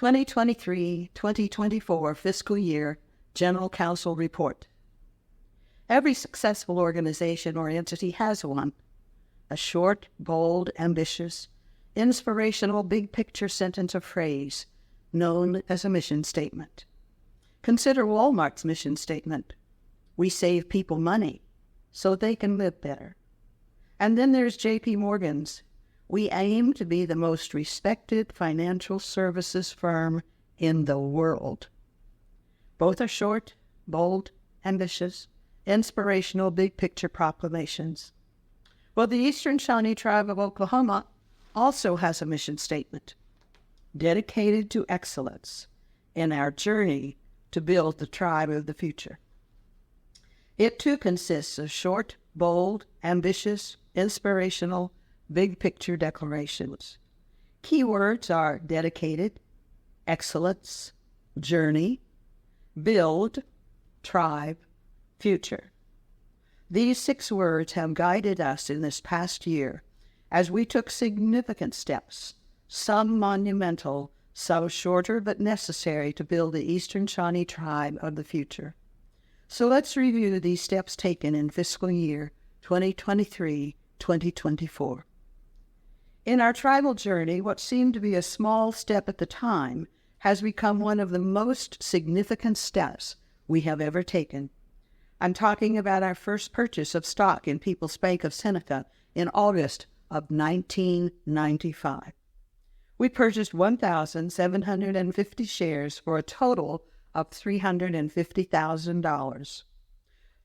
2023-2024 Fiscal Year General Counsel Report. Every successful organization or entity has one. A short, bold, ambitious, inspirational, big-picture sentence or phrase known as a mission statement. Consider Walmart's mission statement. We save people money so they can live better. And then there's J.P. Morgan's. We aim to be the most respected financial services firm in the world. Both are short, bold, ambitious, inspirational, big-picture proclamations. Well, the Eastern Shawnee Tribe of Oklahoma also has a mission statement, dedicated to excellence in our journey to build the tribe of the future. It too consists of short, bold, ambitious, inspirational, big-picture declarations. Keywords are dedicated, excellence, journey, build, tribe, future. These 6 words have guided us in this past year as we took significant steps, some monumental, some shorter but necessary to build the Eastern Shawnee Tribe of the future. So let's review these steps taken in fiscal year 2023-2024. In our tribal journey, what seemed to be a small step at the time has become one of the most significant steps we have ever taken. I'm talking about our first purchase of stock in People's Bank of Seneca in August of 1995. We purchased 1,750 shares for a total of $350,000.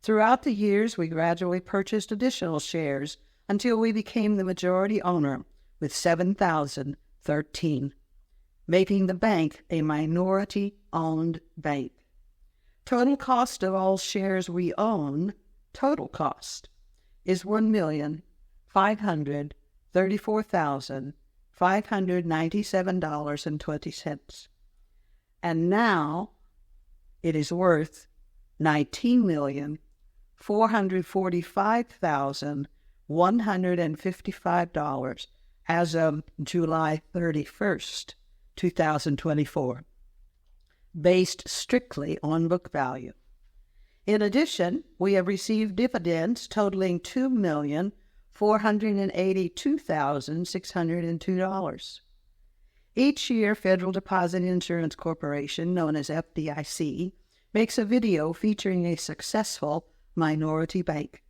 Throughout the years, we gradually purchased additional shares until we became the majority owner with 7,013, making the bank a minority-owned bank. Total cost of all shares we own, total cost, is $1,534,597.20. And now it is worth $19,445,155 as of July 31st, 2024, based strictly on book value. In addition, we have received dividends totaling $2,482,602. Each year, Federal Deposit Insurance Corporation, known as FDIC, makes a video featuring a successful minority bank.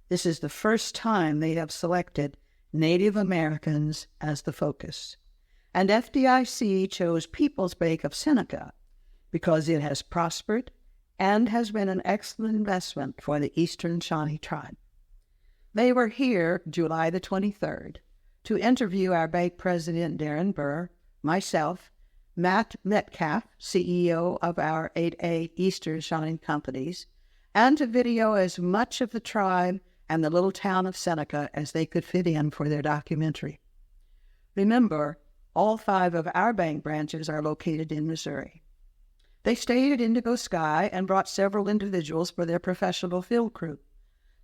This is the first time they have selected Native Americans as the focus. And FDIC chose People's Bank of Seneca because it has prospered and has been an excellent investment for the Eastern Shawnee Tribe. They were here July the 23rd to interview our bank president, Darren Burr, myself, Matt Metcalf, CEO of our 8A Eastern Shawnee Companies, and to video as much of the tribe and the little town of Seneca as they could fit in for their documentary. Remember, all 5 of our bank branches are located in Missouri. They stayed at Indigo Sky and brought several individuals for their professional field crew.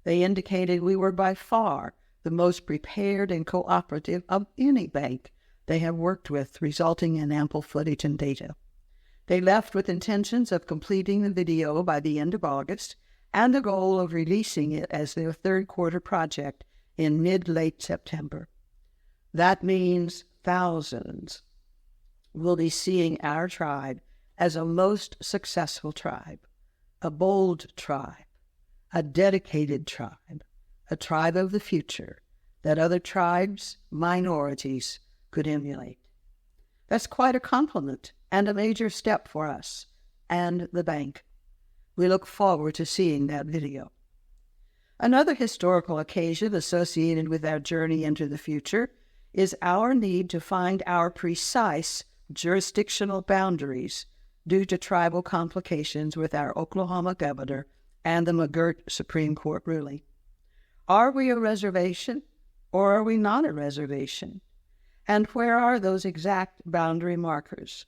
They indicated we were by far the most prepared and cooperative of any bank they have worked with, resulting in ample footage and data. They left with intentions of completing the video by the end of August and the goal of releasing it as their 3rd quarter project in mid-late September. That means thousands will be seeing our tribe as a most successful tribe, a bold tribe, a dedicated tribe, a tribe of the future that other tribes, minorities, could emulate. That's quite a compliment and a major step for us and the bank. We look forward to seeing that video. Another historical occasion associated with our journey into the future is our need to find our precise jurisdictional boundaries due to tribal complications with our Oklahoma governor and the McGirt Supreme Court ruling. Are we a reservation or are we not a reservation? And where are those exact boundary markers?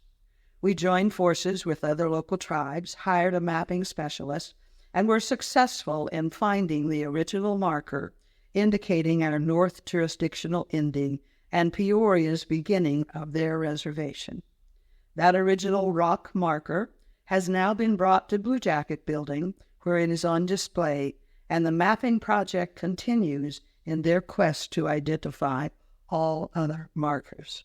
We joined forces with other local tribes, hired a mapping specialist, and were successful in finding the original marker indicating our north jurisdictional ending and Peoria's beginning of their reservation. That original rock marker has now been brought to Blue Jacket Building, where it is on display, and the mapping project continues in their quest to identify all other markers.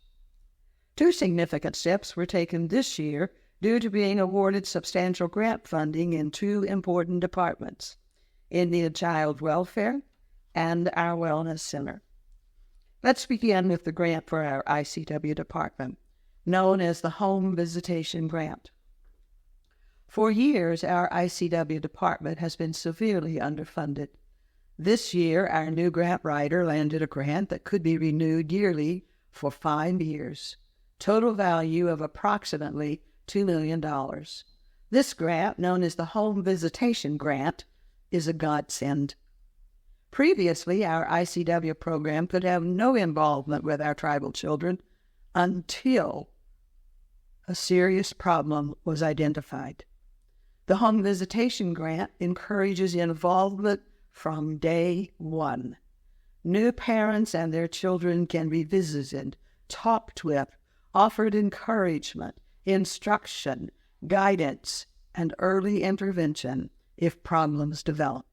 2 significant steps were taken this year due to being awarded substantial grant funding in 2 important departments, Indian Child Welfare and our Wellness Center. Let's begin with the grant for our ICW department, known as the Home Visitation Grant. For years, our ICW department has been severely underfunded. This year, our new grant writer landed a grant that could be renewed yearly for 5 years, total value of approximately $2 million. This grant, known as the Home Visitation Grant, is a godsend. Previously, our ICW program could have no involvement with our tribal children until a serious problem was identified. The Home Visitation Grant encourages involvement from day one. New parents and their children can be visited, talked with, offered encouragement, instruction, guidance, and early intervention if problems develop.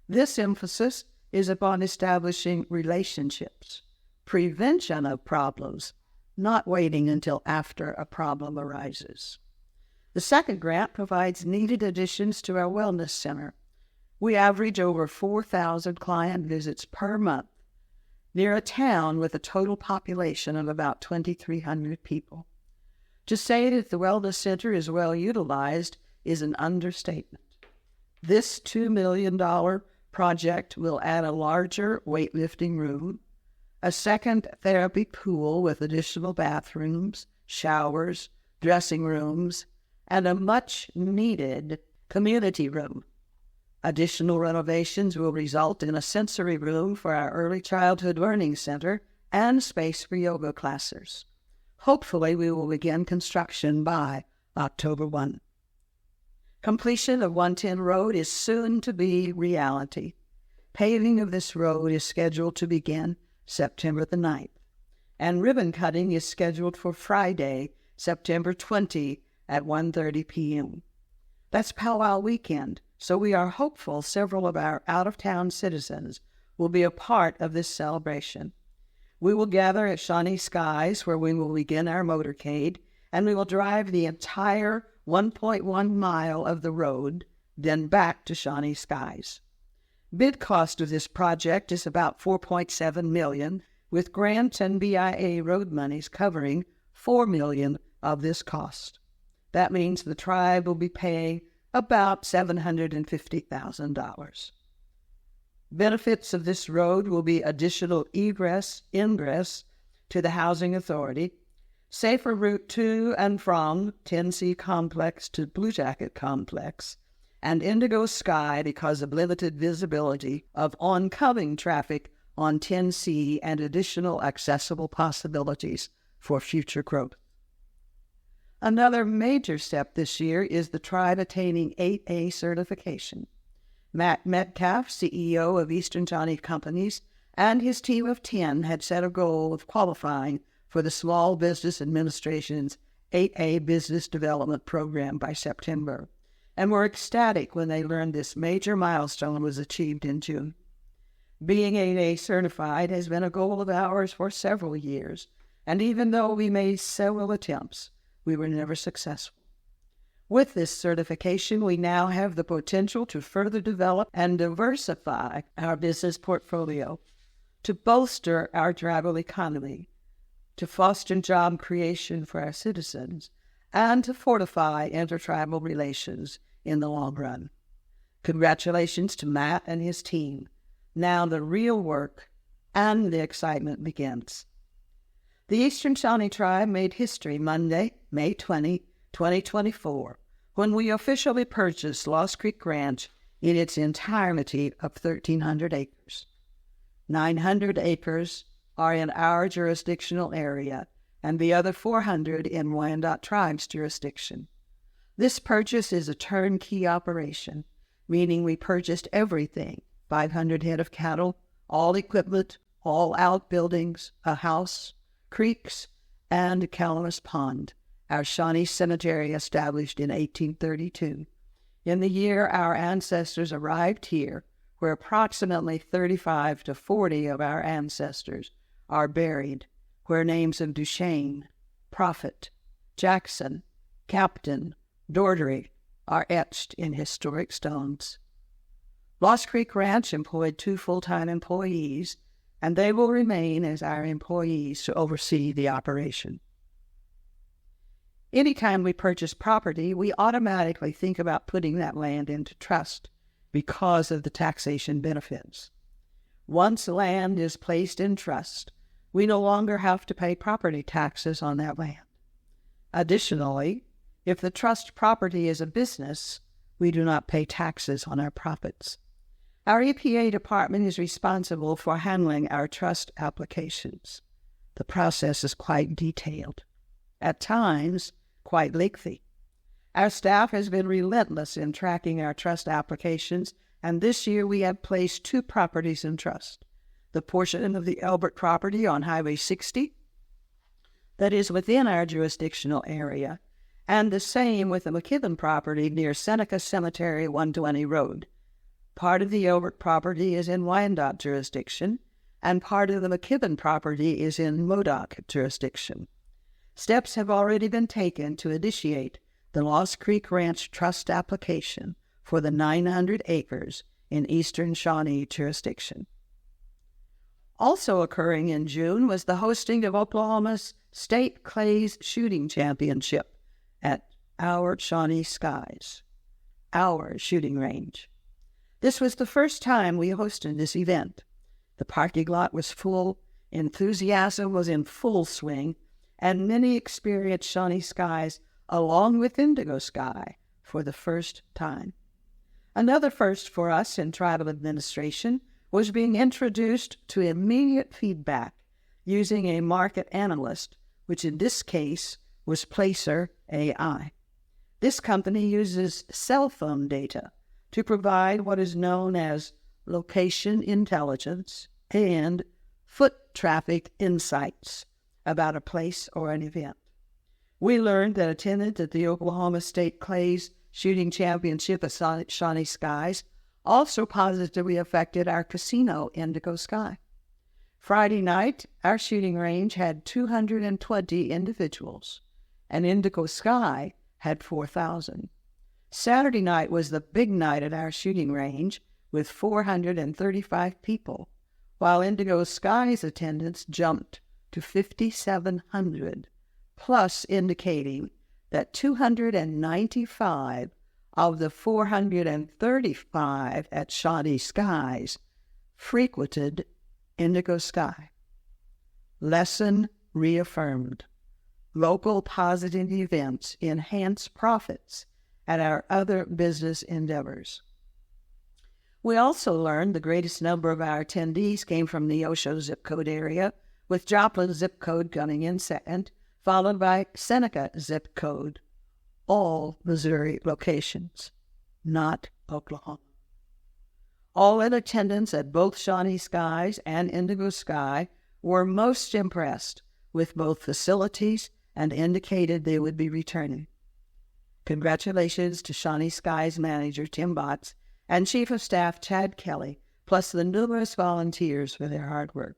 This emphasis is upon establishing relationships, prevention of problems, not waiting until after a problem arises. The second grant provides needed additions to our Wellness Center. We average over 4,000 client visits per month, near a town with a total population of about 2,300 people. To say that the Wellness Center is well utilized is an understatement. This $2 million project will add a larger weightlifting room, a second therapy pool with additional bathrooms, showers, dressing rooms, and a much-needed community room. Additional renovations will result in a sensory room for our Early Childhood Learning Center and space for yoga classes. Hopefully, we will begin construction by October 1. Completion of 110 Road is soon to be reality. Paving of this road is scheduled to begin September the 9th, and ribbon cutting is scheduled for Friday, September 20 at 1:30 p.m. That's Powwow weekend, so we are hopeful several of our out-of-town citizens will be a part of this celebration. We will gather at Shawnee Skies, where we will begin our motorcade, and we will drive the entire 1.1 mile of the road, then back to Shawnee Skies. Bid cost of this project is about $4.7 million, with grants and BIA road monies covering $4 million of this cost. That means the tribe will be paying about $750,000. Benefits of this road will be additional egress/ingress to the Housing Authority, safer route to and from 10C Complex to Blue Jacket Complex, and Indigo Sky because of limited visibility of oncoming traffic on 10C and additional accessible possibilities for future growth. Another major step this year is the tribe attaining 8A certification. Matt Metcalf, CEO of Eastern Shawnee Companies, and his team of 10 had set a goal of qualifying for the Small Business Administration's 8A Business Development Program by September, and were ecstatic when they learned this major milestone was achieved in June. Being 8A certified has been a goal of ours for several years, and even though we made several attempts, we were never successful. With this certification, we now have the potential to further develop and diversify our business portfolio, to bolster our tribal economy, to foster job creation for our citizens, and to fortify intertribal relations in the long run. Congratulations to Matt and his team. Now the real work and the excitement begins. The Eastern Shawnee Tribe made history Monday, May 20, 2024, when we officially purchased Lost Creek Ranch in its entirety of 1,300 acres. 900 acres are in our jurisdictional area, and the other 400 in Wyandot Tribe's jurisdiction. This purchase is a turnkey operation, meaning we purchased everything: 500 head of cattle, all equipment, all outbuildings, a house, creeks, and Calamus Pond, our Shawnee Cemetery established in 1832. In the year our ancestors arrived here, where approximately 35 to 40 of our ancestors are buried, where names of Duchesne, Prophet, Jackson, Captain, Doherty are etched in historic stones. Lost Creek Ranch employed 2 full-time employees, and they will remain as our employees to oversee the operation. Anytime we purchase property, we automatically think about putting that land into trust because of the taxation benefits. Once land is placed in trust, we no longer have to pay property taxes on that land. Additionally, if the trust property is a business, we do not pay taxes on our profits. Our EPA department is responsible for handling our trust applications. The process is quite detailed, at times quite lengthy. Our staff has been relentless in tracking our trust applications, and this year we have placed 2 properties in trust. The portion of the Elbert property on Highway 60 that is within our jurisdictional area, and the same with the McKibben property near Seneca Cemetery, 120 Road. Part of the Elbert property is in Wyandotte jurisdiction, and part of the McKibben property is in Modoc jurisdiction. Steps have already been taken to initiate the Lost Creek Ranch Trust application for the 900 acres in eastern Shawnee jurisdiction. Also occurring in June was the hosting of Oklahoma's State Clays Shooting Championship at our Shawnee Skies, our shooting range. This was the first time we hosted this event. The parking lot was full, enthusiasm was in full swing, and many experienced Shawnee Skies along with Indigo Sky for the first time. Another first for us in tribal administration was being introduced to immediate feedback using a market analyst, which in this case was Placer AI. This company uses cell phone data to provide what is known as location intelligence and foot traffic insights about a place or an event. We learned that attendance at the Oklahoma State Clays Shooting Championship at Shawnee Skies also positively affected our casino, Indigo Sky. Friday night, our shooting range had 220 individuals, and Indigo Sky had 4,000. Saturday night was the big night at our shooting range with 435 people, while Indigo Sky's attendance jumped to 5,700, plus indicating that 295 of the 435 at Shawnee Skies frequented Indigo Sky. Lesson reaffirmed. Local positive events enhance profits at our other business endeavors. We also learned the greatest number of our attendees came from the Neosho zip code area, with Joplin zip code coming in second, followed by Seneca zip code, all Missouri locations, not Oklahoma. All in attendance at both Shawnee Skies and Indigo Sky were most impressed with both facilities and indicated they would be returning. Congratulations to Shawnee Skies manager Tim Botts and Chief of Staff Chad Kelly, plus the numerous volunteers for their hard work.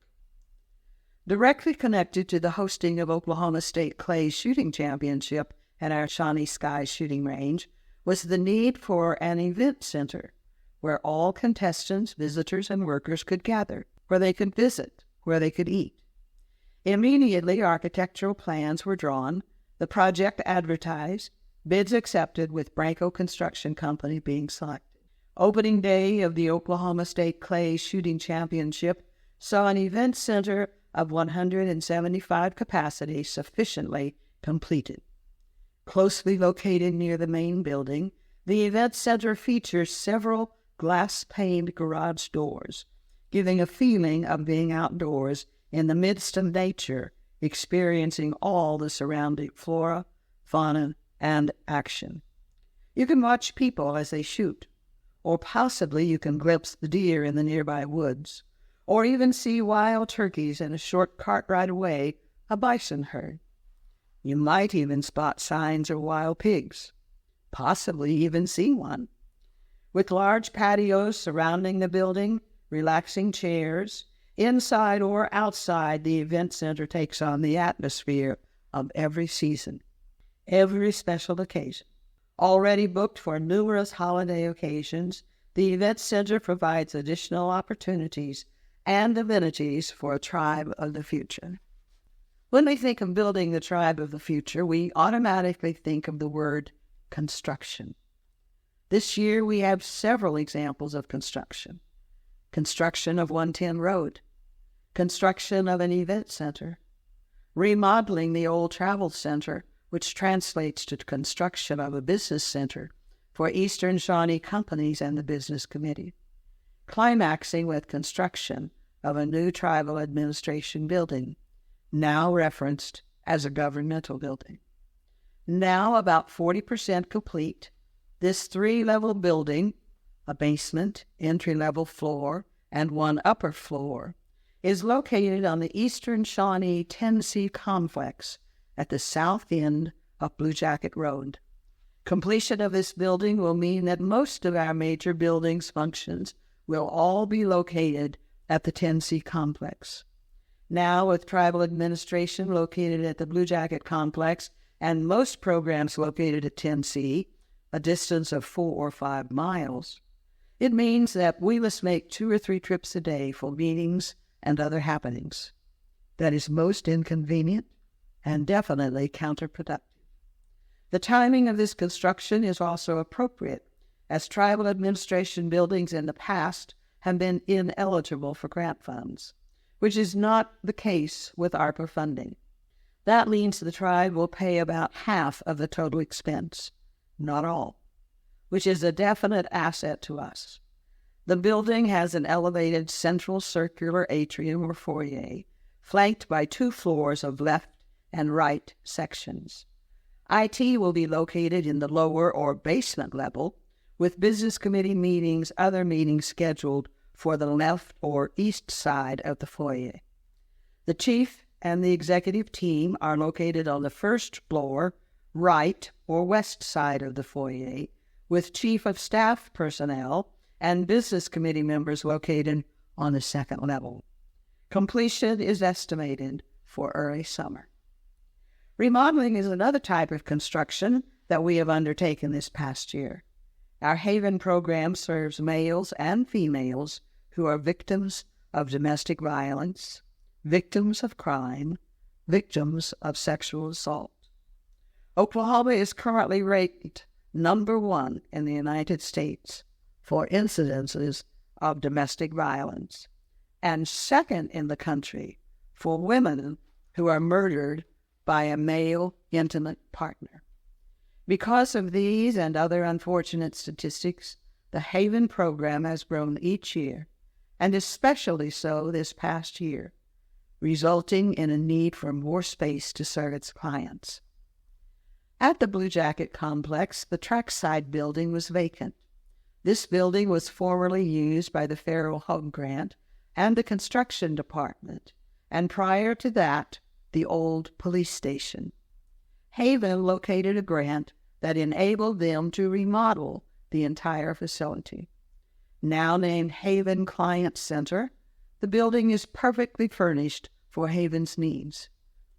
Directly connected to the hosting of Oklahoma State Clays Shooting Championship at our Shawnee Skies shooting range was the need for an event center where all contestants, visitors, and workers could gather, where they could visit, where they could eat. Immediately, architectural plans were drawn, the project advertised, bids accepted, with Branco Construction Company being selected. Opening day of the Oklahoma State Clays Shooting Championship saw an event center of 175 capacity sufficiently completed. Closely located near the main building, the event center features several glass-paned garage doors, giving a feeling of being outdoors in the midst of nature, experiencing all the surrounding flora, fauna, and action. You can watch people as they shoot, or possibly you can glimpse the deer in the nearby woods, or even see wild turkeys in a short cart ride away, a bison herd. You might even spot signs of wild pigs, possibly even see one. With large patios surrounding the building, relaxing chairs, inside or outside, the event center takes on the atmosphere of every season, every special occasion. Already booked for numerous holiday occasions, the event center provides additional opportunities and amenities for a tribe of the future. When we think of building the tribe of the future, we automatically think of the word construction. This year we have several examples of construction. Construction of 110 Road, construction of an event center, remodeling the old travel center, which translates to construction of a business center for Eastern Shawnee companies and the business committee, climaxing with construction of a new tribal administration building, now referenced as a governmental building. Now about 40% complete, this 3-level building, a basement, entry-level floor, and one upper floor, is located on the Eastern Shawnee Tennessee Complex at the south end of Blue Jacket Road. Completion of this building will mean that most of our major buildings functions will all be located at the Tennessee Complex. Now, with tribal administration located at the Blue Jacket Complex and most programs located at Tennessee, a distance of 4 or 5 miles, it means that we must make 2 or 3 trips a day for meetings and other happenings. That is most inconvenient and definitely counterproductive. The timing of this construction is also appropriate, as tribal administration buildings in the past have been ineligible for grant funds, which is not the case with ARPA funding. That means the tribe will pay about half of the total expense, not all, which is a definite asset to us. The building has an elevated central circular atrium or foyer, flanked by 2 floors of left and right sections. IT will be located in the lower or basement level, with business committee meetings, other meetings scheduled for the left or east side of the foyer. The chief and the executive team are located on the first floor, right or west side of the foyer, with chief of staff personnel and business committee members located on the second level. Completion is estimated for early summer. Remodeling is another type of construction that we have undertaken this past year. Our Haven program serves males and females who are victims of domestic violence, victims of crime, victims of sexual assault. Oklahoma is currently ranked number 1 in the United States for incidences of domestic violence, and second in the country for women who are murdered by a male intimate partner. Because of these and other unfortunate statistics, the Haven program has grown each year, and especially so this past year, resulting in a need for more space to serve its clients. At the Blue Jacket Complex, the trackside building was vacant. This building was formerly used by the Federal Home Grant and the construction department, and prior to that, the old police station. Haven located a grant that enabled them to remodel the entire facility. Now named Haven Client Center, the building is perfectly furnished for Haven's needs,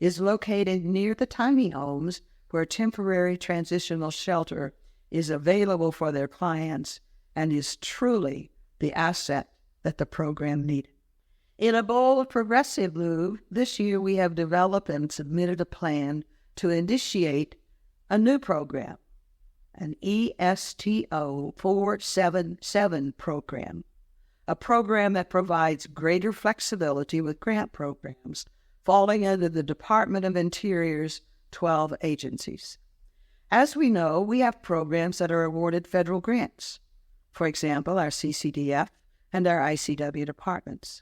is located near the tiny homes where temporary transitional shelter is available for their clients, and is truly the asset that the program needed. In a bold progressive move, this year we have developed and submitted a plan to initiate a new program, an ESTO 477 program, a program that provides greater flexibility with grant programs falling under the Department of Interior's 12 agencies. As we know, we have programs that are awarded federal grants, for example, our CCDF and our ICW departments.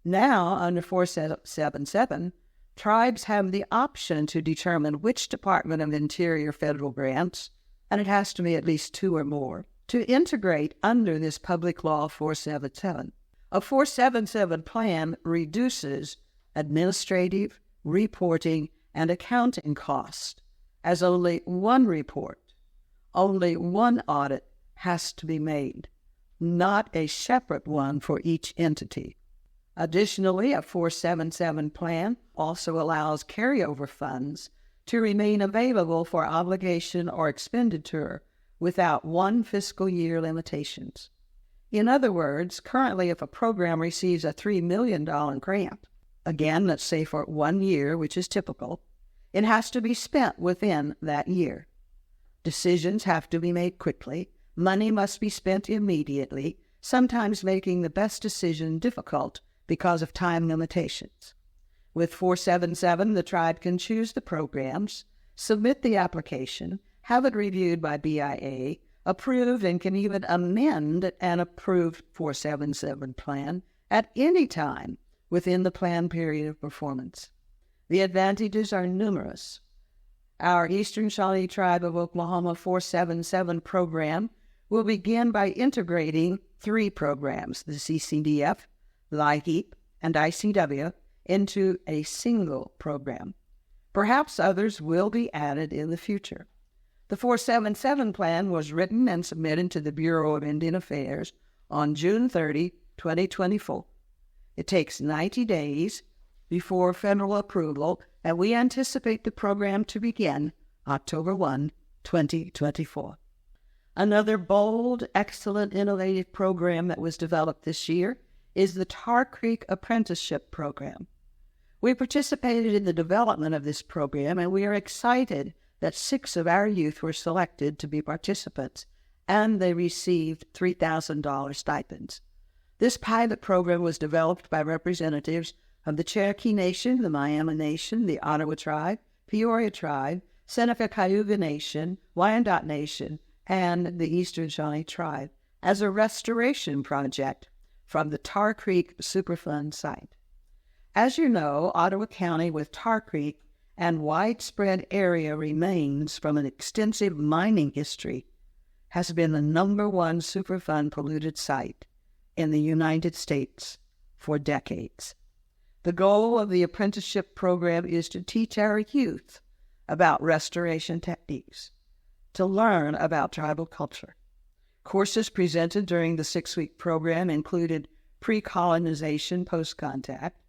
Now, under 477, tribes have the option to determine which Department of Interior federal grants, and it has to be at least 2 or more, to integrate under this Public Law 477. A 477 plan reduces administrative, reporting, and accounting costs, as only one report, only one audit has to be made, not a separate one for each entity. Additionally, a 477 plan also allows carryover funds to remain available for obligation or expenditure without one fiscal year limitations. In other words, currently if a program receives a $3 million grant, again, let's say for 1 year, which is typical, it has to be spent within that year. Decisions have to be made quickly. Money must be spent immediately, sometimes making the best decision difficult because of time limitations. With 477, the tribe can choose the programs, submit the application, have it reviewed by BIA, approved, and can even amend an approved 477 plan at any time within the plan period of performance. The advantages are numerous. Our Eastern Shawnee Tribe of Oklahoma 477 program will begin by integrating 3 programs, the CCDF, LIHEAP, and ICW, into a single program. Perhaps others will be added in the future. The 477 plan was written and submitted to the Bureau of Indian Affairs on June 30, 2024. It takes 90 days before federal approval, and we anticipate the program to begin October 1, 2024. Another bold, excellent, innovative program that was developed this year is the Tar Creek Apprenticeship Program. We participated in the development of this program, and we are excited that 6 of our youth were selected to be participants, and they received $3,000 stipends. This pilot program was developed by representatives of the Cherokee Nation, the Miami Nation, the Ottawa Tribe, Peoria Tribe, Seneca Cayuga Nation, Wyandot Nation, and the Eastern Shawnee Tribe as a restoration project from the Tar Creek Superfund site. As you know, Ottawa County with Tar Creek and widespread area remains from an extensive mining history has been the #1 Superfund polluted site in the United States for decades. The goal of the apprenticeship program is to teach our youth about restoration techniques, to learn about tribal culture. Courses presented during the 6-week program included pre-colonization post-contact,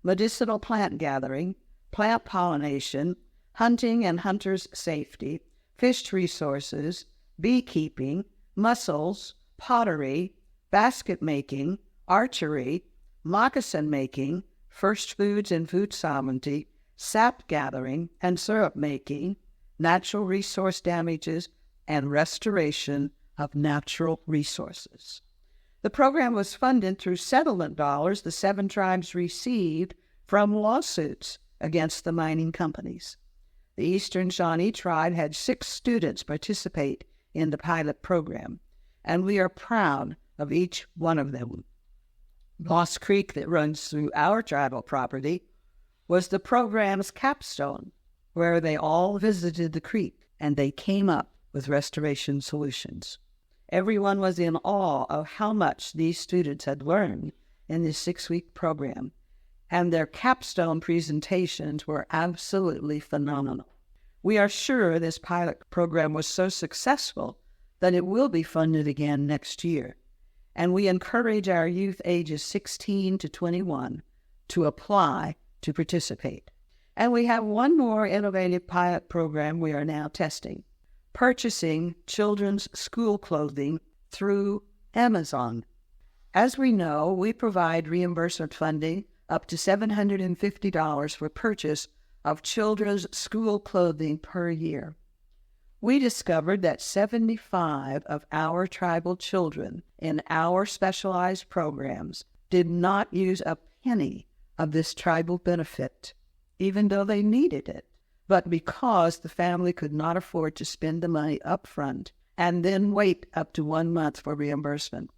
medicinal plant gathering, plant pollination, hunting and hunters' safety, fish resources, beekeeping, mussels, pottery, basket making, archery, moccasin making, first foods and food sovereignty, sap gathering and syrup making, natural resource damages, and restoration of natural resources. The program was funded through settlement dollars the 7 tribes received from lawsuits against the mining companies. The Eastern Shawnee Tribe had 6 students participate in the pilot program, and we are proud of each one of them. Lost Creek, that runs through our tribal property, was the program's capstone, where they all visited the creek and they came up with restoration solutions. Everyone was in awe of how much these students had learned in this 6-week program, and their capstone presentations were absolutely phenomenal. We are sure this pilot program was so successful that it will be funded again next year, and we encourage our youth ages 16 to 21 to apply to participate. And we have one more innovative pilot program we are now testing: purchasing children's school clothing through Amazon. As we know, we provide reimbursement funding up to $750 for purchase of children's school clothing per year. We discovered that 75 of our tribal children in our specialized programs did not use a penny of this tribal benefit, even though they needed it, but because the family could not afford to spend the money up front and then wait up to 1 month for reimbursement.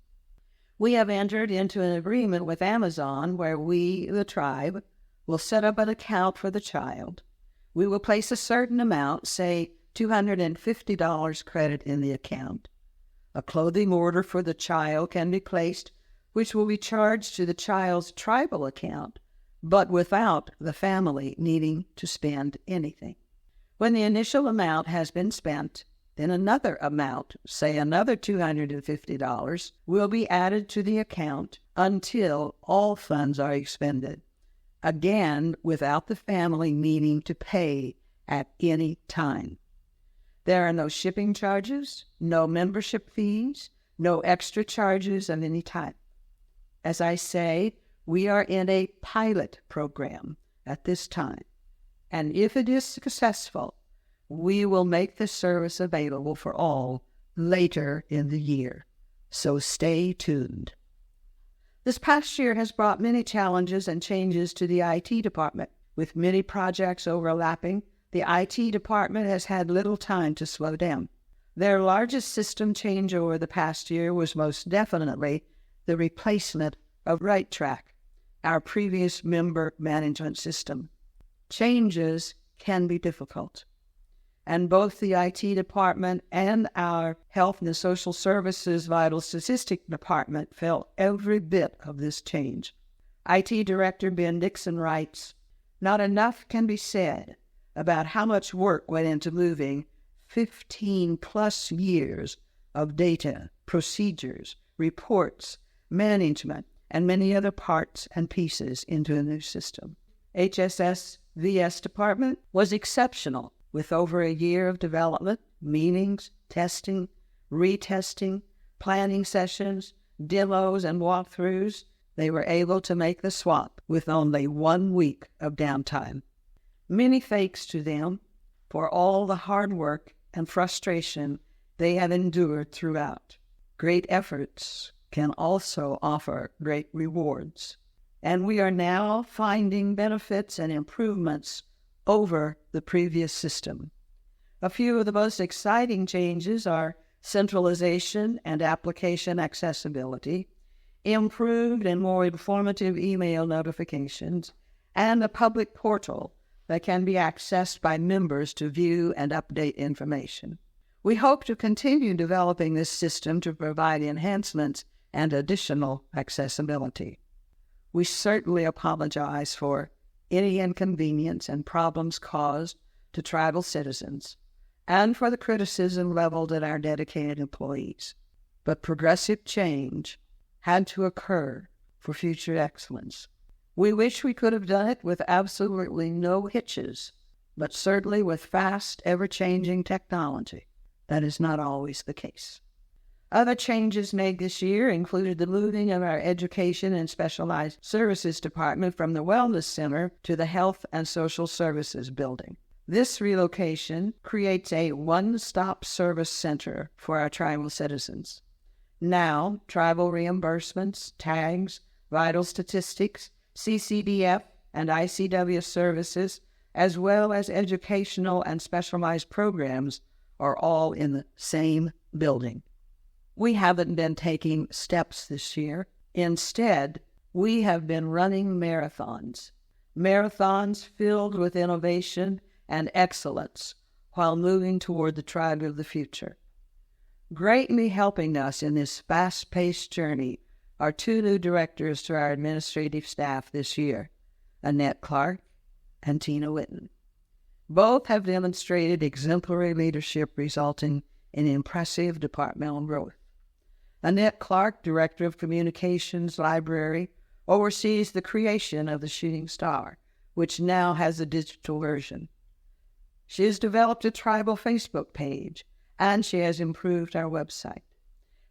We have entered into an agreement with Amazon where we, the tribe, will set up an account for the child. We will place a certain amount, say $250 credit in the account. A clothing order for the child can be placed, which will be charged to the child's tribal account but without the family needing to spend anything. When the initial amount has been spent, then another amount, say another $250, will be added to the account until all funds are expended, again without the family needing to pay at any time. There are no shipping charges, no membership fees, no extra charges of any type. As I say, we are in a pilot program at this time, and if it is successful, we will make the service available for all later in the year. So stay tuned. This past year has brought many challenges and changes to the IT department. With many projects overlapping, the IT department has had little time to slow down. Their largest system change over the past year was most definitely the replacement of RightTrack, our previous member management system. Changes can be difficult, and both the IT department and our Health and Social Services Vital Statistic Department felt every bit of this change. IT Director Ben Dixon writes, "Not enough can be said about how much work went into moving 15-plus years of data, procedures, reports, management, and many other parts and pieces into a new system." HSS VS department was exceptional, with over a year of development, meetings, testing, retesting, planning sessions, demos, and walkthroughs. They were able to make the swap with only 1 week of downtime. Many thanks to them for all the hard work and frustration they have endured throughout. Great efforts can also offer great rewards, and we are now finding benefits and improvements over the previous system. A few of the most exciting changes are centralization and application accessibility, improved and more informative email notifications, and a public portal that can be accessed by members to view and update information. We hope to continue developing this system to provide enhancements and additional accessibility. We certainly apologize for any inconvenience and problems caused to tribal citizens and for the criticism leveled at our dedicated employees. But progressive change had to occur for future excellence. We wish we could have done it with absolutely no hitches, but certainly with fast, ever-changing technology. That is not always the case. Other changes made this year included the moving of our Education and Specialized Services Department from the Wellness Center to the Health and Social Services Building. This relocation creates a one-stop service center for our tribal citizens. Now, tribal reimbursements, tags, vital statistics, CCDF, and ICW services, as well as educational and specialized programs, are all in the same building. We haven't been taking steps this year. Instead, we have been running marathons filled with innovation and excellence while moving toward the tribe of the future. Greatly helping us in this fast-paced journey are 2 new directors to our administrative staff this year, Annette Clark and Tina Whitten. Both have demonstrated exemplary leadership resulting in impressive departmental growth. Annette Clark, Director of Communications Library, oversees the creation of the Shooting Star, which now has a digital version. She has developed a tribal Facebook page, and she has improved our website.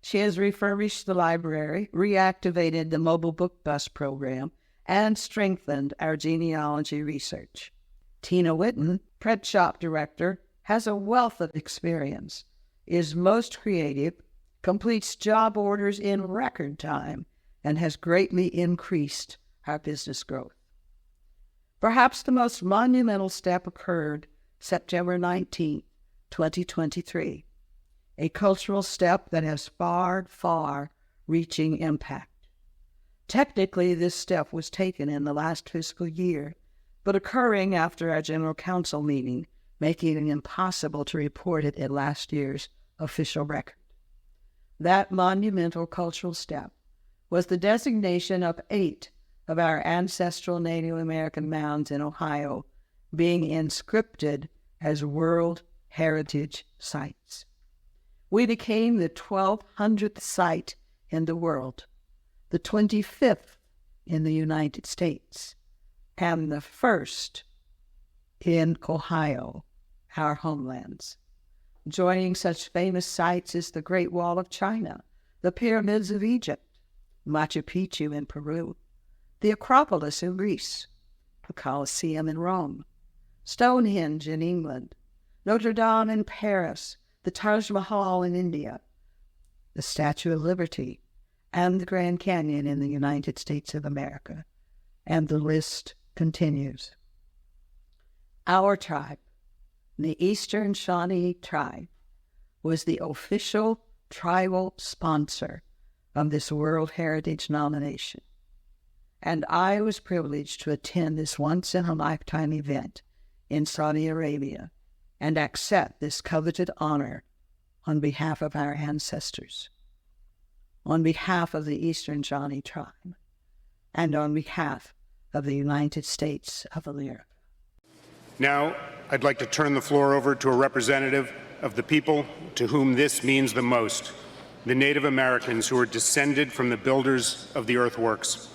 She has refurbished the library, reactivated the mobile book bus program, and strengthened our genealogy research. Tina Whitten, Print Shop Director, has a wealth of experience, is most creative, completes job orders in record time, and has greatly increased our business growth. Perhaps the most monumental step occurred September 19, 2023, a cultural step that has far-reaching impact. Technically, this step was taken in the last fiscal year, but occurring after our General Council meeting, making it impossible to report it in last year's official record. That monumental cultural step was the designation of 8 of our ancestral Native American mounds in Ohio being inscripted as World Heritage Sites. We became the 1,200th site in the world, the 25th in the United States, and the first in Ohio, our homelands. Joining such famous sites is the Great Wall of China, the Pyramids of Egypt, Machu Picchu in Peru, the Acropolis in Greece, the Colosseum in Rome, Stonehenge in England, Notre Dame in Paris, the Taj Mahal in India, the Statue of Liberty, and the Grand Canyon in the United States of America. And the list continues. Our tribe, the Eastern Shawnee Tribe, was the official tribal sponsor of this World Heritage nomination. And I was privileged to attend this once-in-a-lifetime event in Saudi Arabia and accept this coveted honor on behalf of our ancestors, on behalf of the Eastern Shawnee Tribe, and on behalf of the United States of America. Now, I'd like to turn the floor over to a representative of the people to whom this means the most, the Native Americans who are descended from the builders of the earthworks.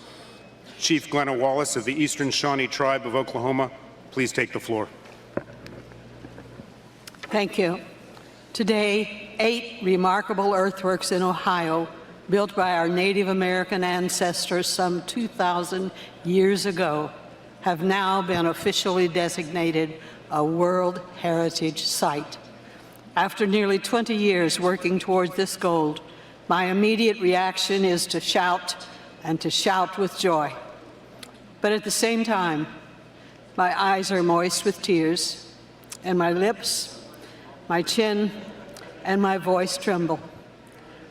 Chief Glenna Wallace of the Eastern Shawnee Tribe of Oklahoma, please take the floor. Thank you. Today, 8 remarkable earthworks in Ohio, built by our Native American ancestors some 2,000 years ago, have now been officially designated a World Heritage Site. After nearly 20 years working towards this goal, my immediate reaction is to shout, and to shout with joy. But at the same time, my eyes are moist with tears, and my lips, my chin, and my voice tremble.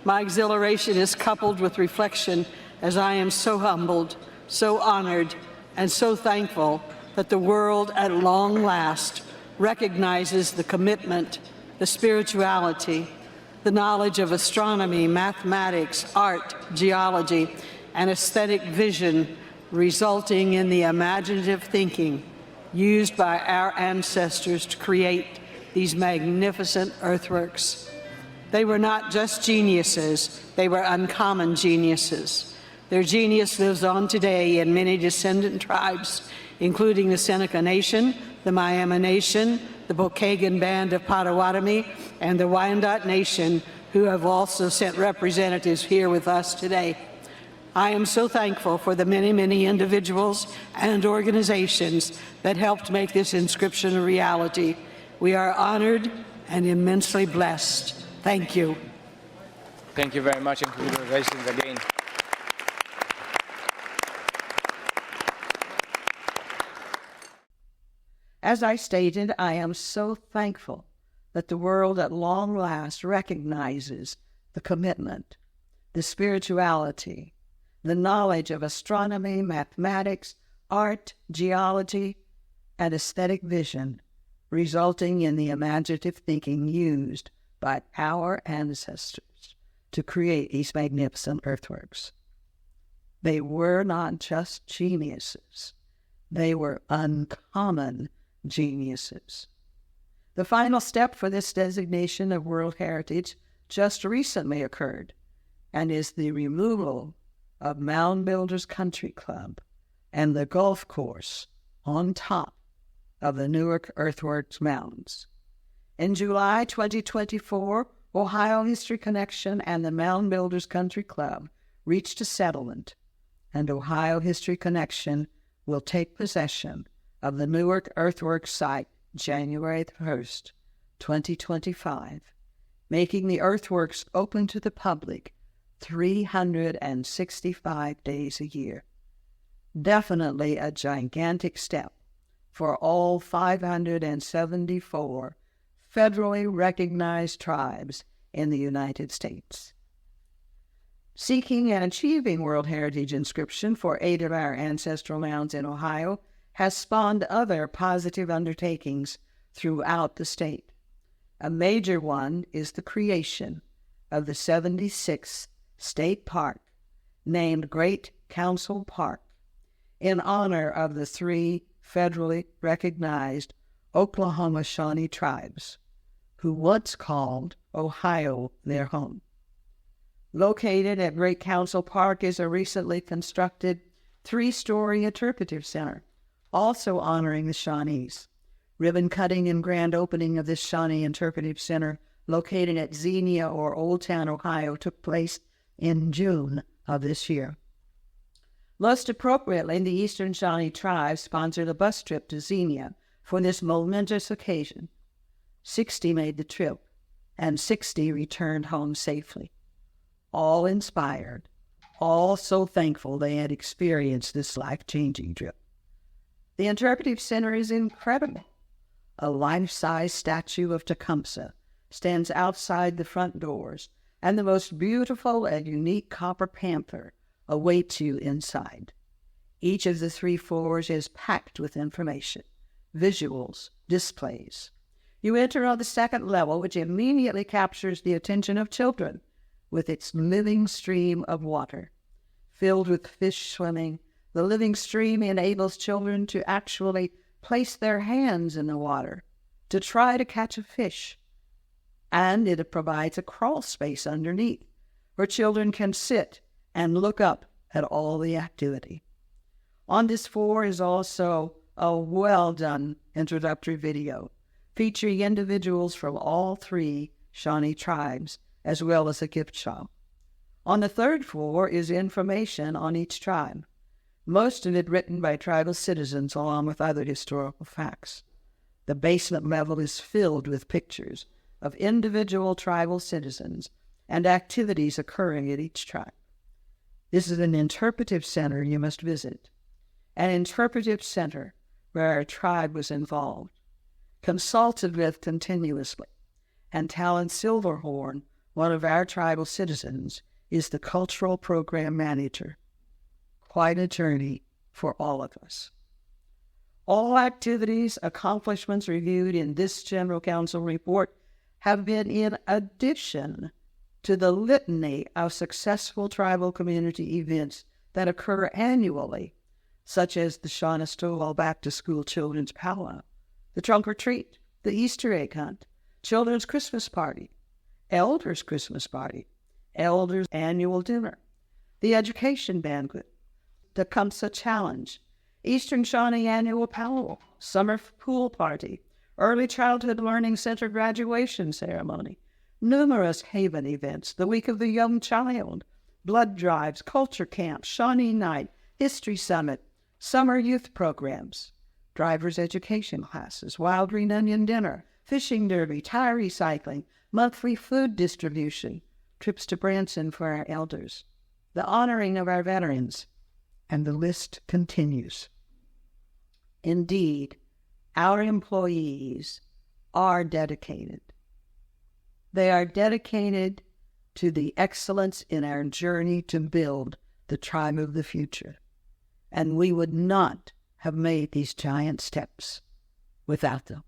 My exhilaration is coupled with reflection as I am so humbled, so honored, and so thankful that the world at long last recognizes the commitment, the spirituality, the knowledge of astronomy, mathematics, art, geology, and aesthetic vision resulting in the imaginative thinking used by our ancestors to create these magnificent earthworks. They were not just geniuses, they were uncommon geniuses. Their genius lives on today in many descendant tribes, including the Seneca Nation, the Miami Nation, the Pokagon Band of Potawatomi, and the Wyandot Nation, who have also sent representatives here with us today. I am so thankful for the many, many individuals and organizations that helped make this inscription a reality. We are honored and immensely blessed. Thank you. Thank you very much, and congratulations again. As I stated, I am so thankful that the world at long last recognizes the commitment, the spirituality, the knowledge of astronomy, mathematics, art, geology, and aesthetic vision, resulting in the imaginative thinking used by our ancestors to create these magnificent earthworks. They were not just geniuses, they were uncommon geniuses. The final step for this designation of World Heritage just recently occurred and is the removal of Mound Builders Country Club and the golf course on top of the Newark Earthworks Mounds. In July 2024, Ohio History Connection and the Mound Builders Country Club reached a settlement, and Ohio History Connection will take possession of the Newark Earthworks site January 1st, 2025, making the earthworks open to the public 365 days a year. Definitely a gigantic step for all 574 federally recognized tribes in the United States. Seeking and achieving World Heritage inscription for 8 of our ancestral mounds in Ohio has spawned other positive undertakings throughout the state. A major one is the creation of the 76th state park, named Great Council Park, in honor of the 3 federally recognized Oklahoma Shawnee tribes who once called Ohio their home. Located at Great Council Park is a recently constructed 3-story interpretive center, also honoring the Shawnees. Ribbon cutting and grand opening of this Shawnee Interpretive Center, located at Xenia or Old Town, Ohio, took place in June of this year. Most appropriately, the Eastern Shawnee Tribe sponsored a bus trip to Xenia for this momentous occasion. 60 made the trip, and 60 returned home safely. All inspired, all so thankful they had experienced this life-changing trip. The Interpretive Center is incredible. A life-size statue of Tecumseh stands outside the front doors, and the most beautiful and unique copper panther awaits you inside. Each of the 3 floors is packed with information, visuals, displays. You enter on the 2nd level, which immediately captures the attention of children with its living stream of water. Filled with fish swimming, the living stream enables children to actually place their hands in the water to try to catch a fish. And it provides a crawl space underneath where children can sit and look up at all the activity. On this floor is also a well-done introductory video featuring individuals from all 3 Shawnee tribes, as well as a gift shop. On the 3rd floor is information on each tribe, most of it written by tribal citizens along with other historical facts. The basement level is filled with pictures of individual tribal citizens and activities occurring at each tribe. This is an interpretive center you must visit, an interpretive center where our tribe was involved, consulted with continuously, and Talon Silverhorn, one of our tribal citizens, is the cultural program manager. Quite a journey for all of us. All activities, accomplishments reviewed in this General Council report have been in addition to the litany of successful tribal community events that occur annually, such as the Shawnestoa Back to School Children's Powwow, the Trunk or Treat, the Easter Egg Hunt, Children's Christmas Party, Elders' Christmas Party, Elders' Annual Dinner, the Education Banquet, the Tecumseh Challenge, Eastern Shawnee Annual Powwow, Summer Pool Party, Early Childhood Learning Center Graduation Ceremony, numerous Haven events, the Week of the Young Child, blood drives, culture camps, Shawnee Night, History Summit, summer youth programs, driver's education classes, Wild Green Onion Dinner, fishing derby, tire recycling, monthly food distribution, trips to Branson for our elders, the honoring of our veterans, and the list continues. Indeed, our employees are dedicated. They are dedicated to the excellence in our journey to build the tribe of the future. And we would not have made these giant steps without them.